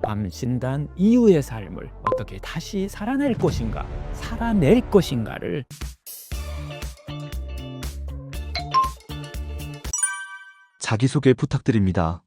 암 진단 이후의 삶을 어떻게 다시 살아낼 것인가를 자기소개 부탁드립니다.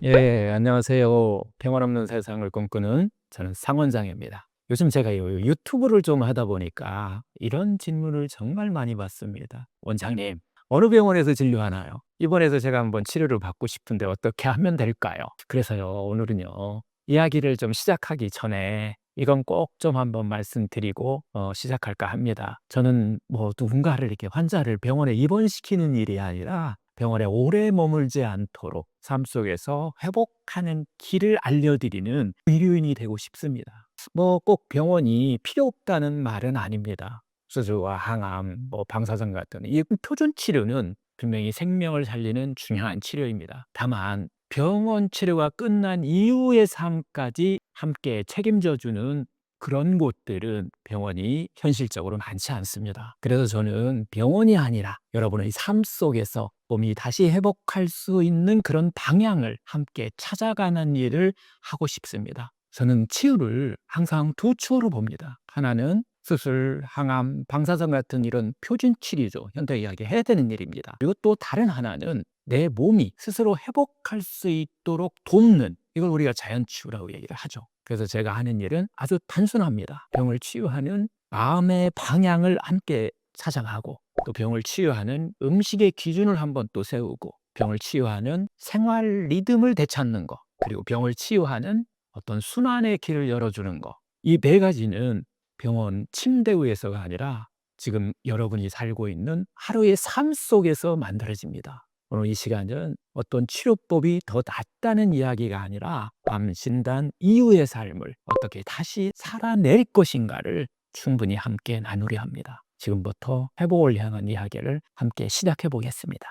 예, 안녕하세요. 평화 없는 세상을 꿈꾸는 저는 상원장입니다. 요즘 제가 유튜브를 좀 하다 보니까 이런 질문을 정말 많이 받습니다. 원장님, 어느 병원에서 진료하나요? 입원해서 제가 한번 치료를 받고 싶은데 어떻게 하면 될까요? 그래서요, 오늘은요, 이야기를 좀 시작하기 전에 이건 꼭 좀 한번 말씀드리고 시작할까 합니다. 저는 누군가를 이렇게 환자를 병원에 입원시키는 일이 아니라 병원에 오래 머물지 않도록 삶 속에서 회복하는 길을 알려드리는 의료인이 되고 싶습니다. 꼭 병원이 필요 없다는 말은 아닙니다. 수두와 항암, 방사선 같은 이 표준 치료는 분명히 생명을 살리는 중요한 치료입니다. 다만 병원 치료가 끝난 이후의 삶까지 함께 책임져 주는 그런 곳들은 병원이 현실적으로 많지 않습니다. 그래서 저는 병원이 아니라 여러분의 삶 속에서 몸이 다시 회복할 수 있는 그런 방향을 함께 찾아가는 일을 하고 싶습니다. 저는 치유를 항상 두 축으로 봅니다. 하나는 수술, 항암, 방사선 같은 이런 표준 치료죠. 현대 이야기 해야 되는 일입니다. 그리고 또 다른 하나는 내 몸이 스스로 회복할 수 있도록 돕는, 이걸 우리가 자연치유라고 얘기를 하죠. 그래서 제가 하는 일은 아주 단순합니다. 병을 치유하는 마음의 방향을 함께 찾아가고, 또 병을 치유하는 음식의 기준을 한번 또 세우고, 병을 치유하는 생활 리듬을 되찾는 거, 그리고 병을 치유하는 어떤 순환의 길을 열어주는 거. 이 네 가지는 병원 침대 위에서가 아니라 지금 여러분이 살고 있는 하루의 삶 속에서 만들어집니다. 오늘 이 시간은 어떤 치료법이 더 낫다는 이야기가 아니라 암 진단 이후의 삶을 어떻게 다시 살아낼 것인가를 충분히 함께 나누려 합니다. 지금부터 회복을 향한 이야기를 함께 시작해 보겠습니다.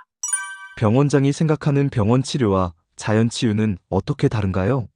병원장이 생각하는 병원 치료와 자연 치유는 어떻게 다른가요?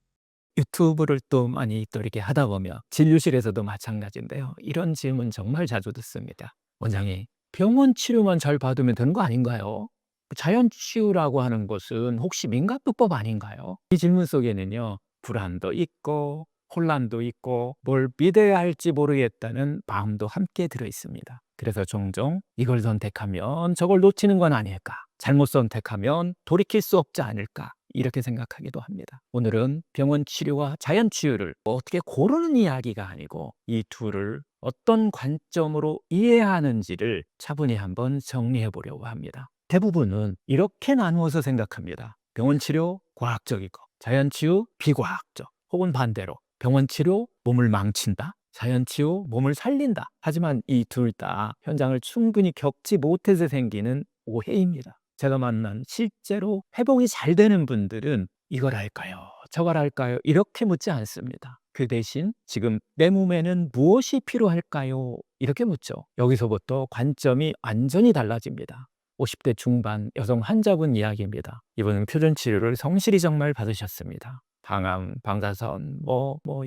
유튜브를 또 많이 또 이렇게 하다 보면 진료실에서도 마찬가지인데요. 이런 질문 정말 자주 듣습니다. 원장님, 병원 치료만 잘 받으면 되는 거 아닌가요? 자연 치유라고 하는 것은 혹시 민간요법 아닌가요? 이 질문 속에는요, 불안도 있고 혼란도 있고 뭘 믿어야 할지 모르겠다는 마음도 함께 들어 있습니다. 그래서 종종 이걸 선택하면 저걸 놓치는 건 아닐까? 잘못 선택하면 돌이킬 수 없지 않을까? 이렇게 생각하기도 합니다. 오늘은 병원 치료와 자연 치유를 어떻게 고르는 이야기가 아니고 이 둘을 어떤 관점으로 이해하는지를 차분히 한번 정리해 보려고 합니다. 대부분은 이렇게 나누어서 생각합니다. 병원 치료 과학적이고 자연 치유 비과학적, 혹은 반대로 병원 치료 몸을 망친다, 자연 치유 몸을 살린다. 하지만 이 둘 다 현장을 충분히 겪지 못해서 생기는 오해입니다. 제가 만난 실제로 회복이 잘 되는 분들은 이걸 할까요? 저걸 할까요? 이렇게 묻지 않습니다. 그 대신 지금 내 몸에는 무엇이 필요할까요? 이렇게 묻죠. 여기서부터 관점이 완전히 달라집니다. 50대 중반 여성 환자분 이야기입니다. 이분은 표준 치료를 성실히 정말 받으셨습니다. 항암, 방사선,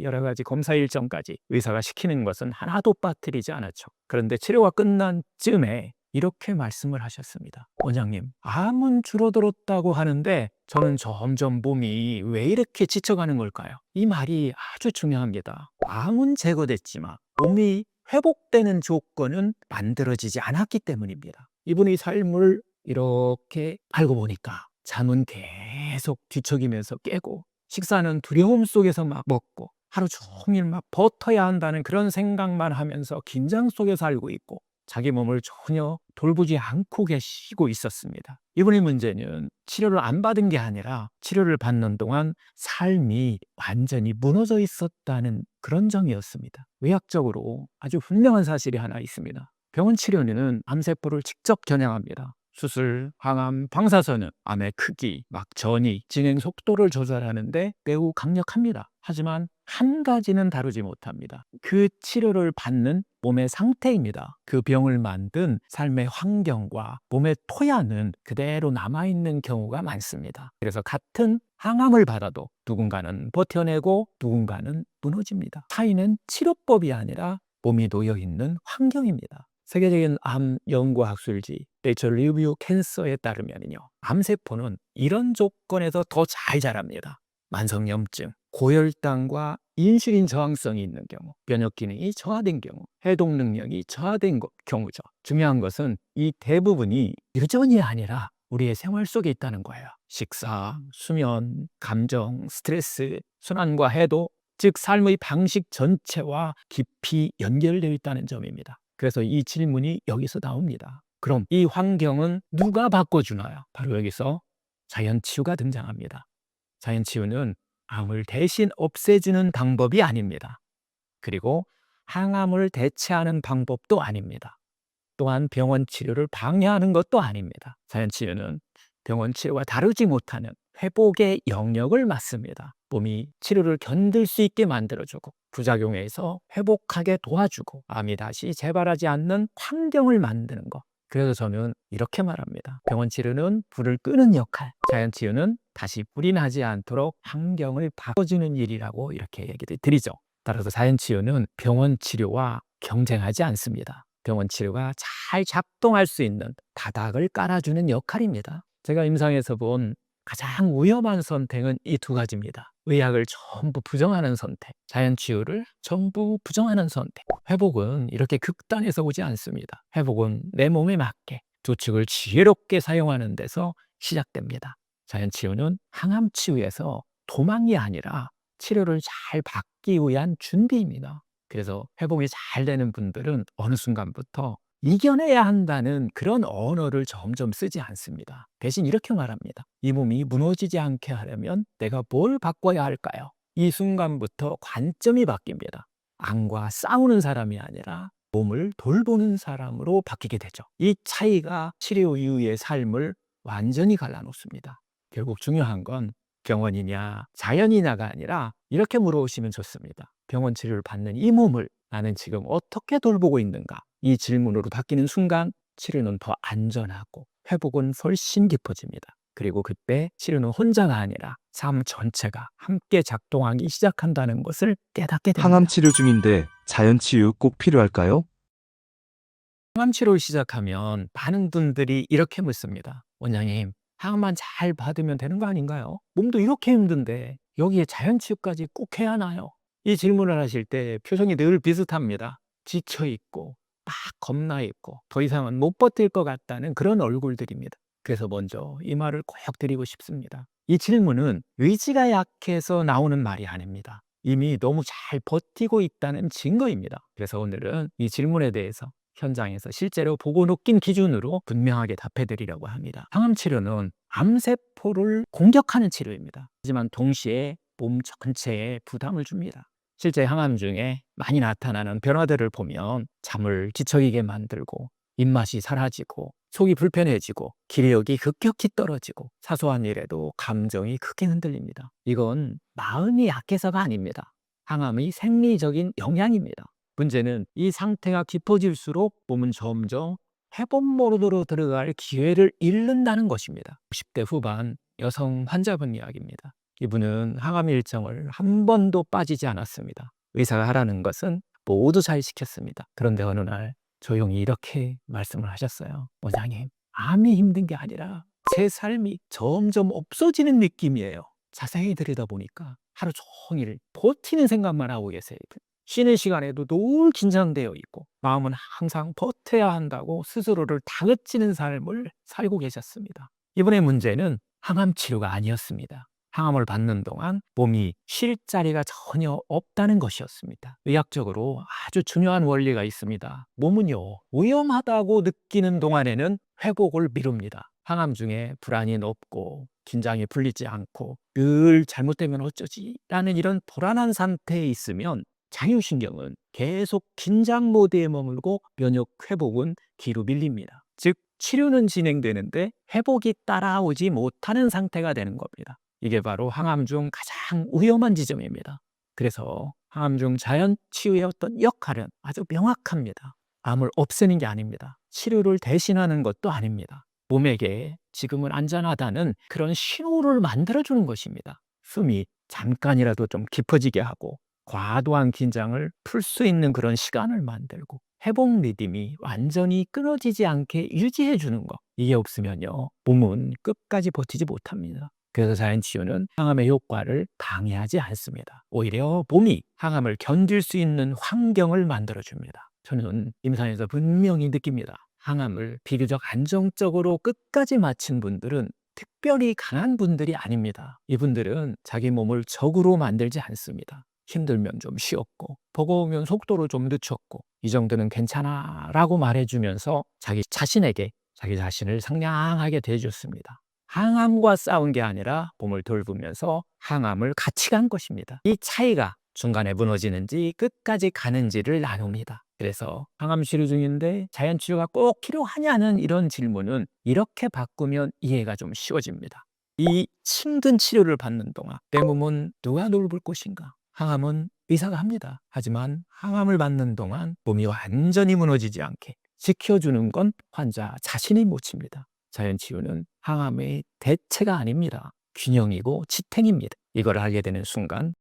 여러 가지 검사 일정까지 의사가 시키는 것은 하나도 빠뜨리지 않았죠. 그런데 치료가 끝난 쯤에 이렇게 말씀을 하셨습니다. 원장님, 암은 줄어들었다고 하는데 저는 점점 몸이 왜 이렇게 지쳐가는 걸까요? 이 말이 아주 중요합니다. 암은 제거됐지만 몸이 회복되는 조건은 만들어지지 않았기 때문입니다. 이분의 삶을 이렇게 알고 보니까 잠은 계속 뒤척이면서 깨고, 식사는 두려움 속에서 막 먹고, 하루 종일 막 버텨야 한다는 그런 생각만 하면서 긴장 속에 살고 있고, 자기 몸을 전혀 돌보지 않고 계시고 있었습니다. 이분의 문제는 치료를 안 받은 게 아니라 치료를 받는 동안 삶이 완전히 무너져 있었다는 그런 점이었습니다. 의학적으로 아주 분명한 사실이 하나 있습니다. 병원 치료는 암세포를 직접 겨냥합니다. 수술, 항암, 방사선은 암의 크기, 전이, 진행 속도를 조절하는데 매우 강력합니다. 하지만 한 가지는 다루지 못합니다. 그 치료를 받는 몸의 상태입니다. 그 병을 만든 삶의 환경과 몸의 토야는 그대로 남아있는 경우가 많습니다. 그래서 같은 항암을 받아도 누군가는 버텨내고 누군가는 무너집니다. 차이는 치료법이 아니라 몸이 놓여있는 환경입니다. 세계적인 암 연구 학술지 네이처 리뷰 캔서에 따르면요, 암세포는 이런 조건에서 더 잘 자랍니다. 만성염증, 고혈당과 인슐린 저항성이 있는 경우, 면역 기능이 저하된 경우, 해독 능력이 저하된 경우죠. 중요한 것은 이 대부분이 유전이 아니라 우리의 생활 속에 있다는 거예요. 식사, 수면, 감정, 스트레스, 순환과 해독, 즉 삶의 방식 전체와 깊이 연결되어 있다는 점입니다. 그래서 이 질문이 여기서 나옵니다. 그럼 이 환경은 누가 바꿔주나요? 바로 여기서 자연치유가 등장합니다. 자연치유는 암을 대신 없애주는 방법이 아닙니다. 그리고 항암을 대체하는 방법도 아닙니다. 또한 병원 치료를 방해하는 것도 아닙니다. 자연치유는 병원 치료와 다르지 못하는 회복의 영역을 맡습니다. 몸이 치료를 견딜 수 있게 만들어주고 부작용에서 회복하게 도와주고 암이 다시 재발하지 않는 환경을 만드는 것. 그래서 저는 이렇게 말합니다. 병원 치료는 불을 끄는 역할, 자연치유는 다시 불이 나지 않도록 환경을 바꿔주는 일이라고 이렇게 얘기를 드리죠. 따라서 자연치유는 병원 치료와 경쟁하지 않습니다. 병원 치료가 잘 작동할 수 있는 바닥을 깔아주는 역할입니다. 제가 임상에서 본 가장 위험한 선택은 이 두 가지입니다. 의학을 전부 부정하는 선택, 자연치유를 전부 부정하는 선택. 회복은 이렇게 극단에서 오지 않습니다. 회복은 내 몸에 맞게 두 축을 지혜롭게 사용하는 데서 시작됩니다. 자연치유는 항암치유에서 도망이 아니라 치료를 잘 받기 위한 준비입니다. 그래서 회복이 잘 되는 분들은 어느 순간부터 이겨내야 한다는 그런 언어를 점점 쓰지 않습니다. 대신 이렇게 말합니다. 이 몸이 무너지지 않게 하려면 내가 뭘 바꿔야 할까요? 이 순간부터 관점이 바뀝니다. 암과 싸우는 사람이 아니라 몸을 돌보는 사람으로 바뀌게 되죠. 이 차이가 치료 이후의 삶을 완전히 갈라놓습니다. 결국 중요한 건 병원이냐 자연이냐가 아니라 이렇게 물어보시면 좋습니다. 병원 치료를 받는 이 몸을 나는 지금 어떻게 돌보고 있는가? 이 질문으로 바뀌는 순간 치료는 더 안전하고 회복은 훨씬 깊어집니다. 그리고 그때 치료는 혼자가 아니라 삶 전체가 함께 작동하기 시작한다는 것을 깨닫게 됩니다. 항암 치료 중인데 자연치유 꼭 필요할까요? 항암 치료를 시작하면 많은 분들이 이렇게 묻습니다. 원장님, 항암만 잘 받으면 되는 거 아닌가요? 몸도 이렇게 힘든데 여기에 자연치유까지 꼭 해야 하나요? 이 질문을 하실 때 표정이 늘 비슷합니다. 지쳐있고 막 겁나 있고 더 이상은 못 버틸 것 같다는 그런 얼굴들입니다. 그래서 먼저 이 말을 꼭 드리고 싶습니다. 이 질문은 의지가 약해서 나오는 말이 아닙니다. 이미 너무 잘 버티고 있다는 증거입니다. 그래서 오늘은 이 질문에 대해서 현장에서 실제로 보고 느낀 기준으로 분명하게 답해드리려고 합니다. 항암 치료는 암세포를 공격하는 치료입니다. 하지만 동시에 몸 전체에 부담을 줍니다. 실제 항암 중에 많이 나타나는 변화들을 보면 잠을 뒤척이게 만들고 입맛이 사라지고 속이 불편해지고 기력이 급격히 떨어지고 사소한 일에도 감정이 크게 흔들립니다. 이건 마음이 약해서가 아닙니다. 항암의 생리적인 영향입니다. 문제는 이 상태가 깊어질수록 몸은 점점 회복 모드로 들어갈 기회를 잃는다는 것입니다. 50대 후반 여성 환자분 이야기입니다. 이분은 항암 일정을 한 번도 빠지지 않았습니다. 의사가 하라는 것은 모두 잘 시켰습니다. 그런데 어느 날 조용히 이렇게 말씀을 하셨어요. 원장님, 암이 힘든 게 아니라 제 삶이 점점 없어지는 느낌이에요. 자세히 들여다보니까 하루 종일 버티는 생각만 하고 계세요. 쉬는 시간에도 늘 긴장되어 있고 마음은 항상 버텨야 한다고 스스로를 다그치는 삶을 살고 계셨습니다. 이번의 문제는 항암 치료가 아니었습니다. 항암을 받는 동안 몸이 쉴 자리가 전혀 없다는 것이었습니다. 의학적으로 아주 중요한 원리가 있습니다. 몸은요, 위험하다고 느끼는 동안에는 회복을 미룹니다. 항암 중에 불안이 높고 긴장이 풀리지 않고 늘 잘못되면 어쩌지? 라는 이런 불안한 상태에 있으면 자율신경은 계속 긴장 모드에 머물고 면역 회복은 뒤로 밀립니다. 즉 치료는 진행되는데 회복이 따라오지 못하는 상태가 되는 겁니다. 이게 바로 항암 중 가장 위험한 지점입니다. 그래서 항암 중 자연 치유의 어떤 역할은 아주 명확합니다. 암을 없애는 게 아닙니다. 치료를 대신하는 것도 아닙니다. 몸에게 지금은 안전하다는 그런 신호를 만들어주는 것입니다. 숨이 잠깐이라도 좀 깊어지게 하고 과도한 긴장을 풀 수 있는 그런 시간을 만들고 회복 리듬이 완전히 끊어지지 않게 유지해 주는 것. 이게 없으면요, 몸은 끝까지 버티지 못합니다. 그래서 자연치유는 항암의 효과를 방해하지 않습니다. 오히려 봄이 항암을 견딜 수 있는 환경을 만들어줍니다. 저는 임상에서 분명히 느낍니다. 항암을 비교적 안정적으로 끝까지 마친 분들은 특별히 강한 분들이 아닙니다. 이분들은 자기 몸을 적으로 만들지 않습니다. 힘들면 좀 쉬었고, 버거우면 속도를 좀 늦췄고, 이 정도는 괜찮아 라고 말해주면서 자기 자신에게 자기 자신을 상냥하게 대해줬습니다. 항암과 싸운 게 아니라 몸을 돌보면서 항암을 같이 간 것입니다. 이 차이가 중간에 무너지는지 끝까지 가는지를 나눕니다. 그래서 항암 치료 중인데 자연치유가 꼭 필요하냐는 이런 질문은 이렇게 바꾸면 이해가 좀 쉬워집니다. 이 힘든 치료를 받는 동안 내 몸은 누가 돌볼 것인가? 항암은 의사가 합니다. 하지만 항암을 받는 동안 몸이 완전히 무너지지 않게 지켜주는 건 환자 자신의 몫입니다. 자연치유는 항암의 대체가 아닙니다. 균형이고 지탱입니다. 이걸 알게 되는 순간